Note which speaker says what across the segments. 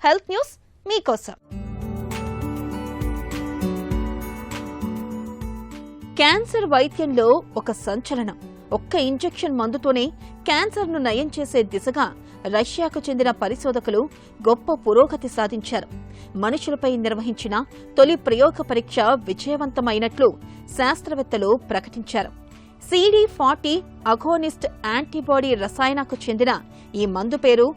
Speaker 1: Health news మీకోసం. Cancer వైద్యంలో ఒక సంచలనం. ఒక్క ఇంజెక్షన్ మందుతోనే క్యాన్సర్ను నయం చేసే దిశగా రష్యాకు చెందిన పరిశోధకులు గొప్ప పురోగతి సాధించారు. మనుషులపై నిర్వహించిన తొలి ప్రయోగ పరీక్ష విజయవంతమైనట్లు శాస్త్రవేత్తలు ప్రకటించారు. CD40 అగోనిస్ట్ యాంటీబాడీ రసాయనకు చెందిన ఈ మందు పేరు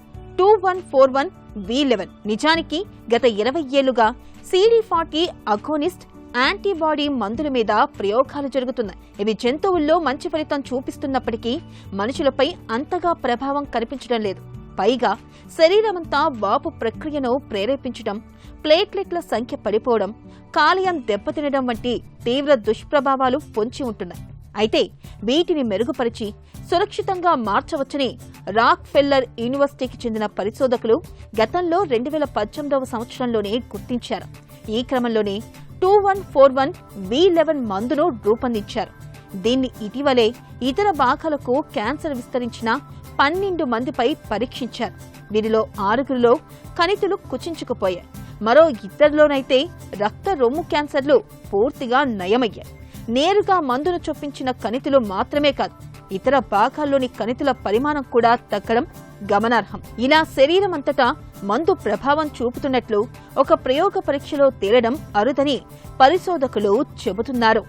Speaker 1: 2141V11. నిజానికి గత 20 ఏళ్లుగా CD40 అగోనిస్ట్ యాంటీబాడీ మందుల మీద ప్రయోగాలు జరుగుతున్నాయి. ఇవి జంతువుల్లో మంచి ఫలితం చూపిస్తున్నప్పటికీ మనుషులపై అంతగా ప్రభావం కనిపించడం లేదు. పైగా శరీరమంతా వాపు ప్రక్రియను ప్రేరేపించడం, ప్లేట్లెట్ల సంఖ్య పడిపోవడం, కాలేయం దెబ్బతినడం వంటి తీవ్ర దుష్ప్రభావాలు పొంచి ఉంటున్నాయి. అయితే వీటిని మెరుగుపరిచి సురక్షితంగా మార్చవచ్చని రాక్ ఫెల్లర్ యూనివర్సిటీకి చెందిన పరిశోధకులు గతంలో 2018వ సంవత్సరంలోనే గుర్తించారు. ఈ క్రమంలోనే 2141V11 మందును రూపొందించారు. దీన్ని ఇటీవలే ఇతర భాగాలకు క్యాన్సర్ విస్తరించిన 12 మందిపై పరీక్షించారు. వీరిలో 6గురిలో కణితులు కుచించుకుపోయాయి. మరో 2లోనైతే రక్త రొమ్ము క్యాన్సర్లు పూర్తిగా నయమయ్యాయి. నేరుగా మందును చొప్పించిన కణితులు మాత్రమే కాదు, ఇతర భాగాల్లోని కణితుల పరిమాణం కూడా తగ్గడం గమనార్హం. ఇలా శరీరమంతటా మందు ప్రభావం చూపుతున్నట్లు ఒక ప్రయోగ పరీక్షలో తేలడం అరుదని పరిశోధకులు చెబుతున్నారు.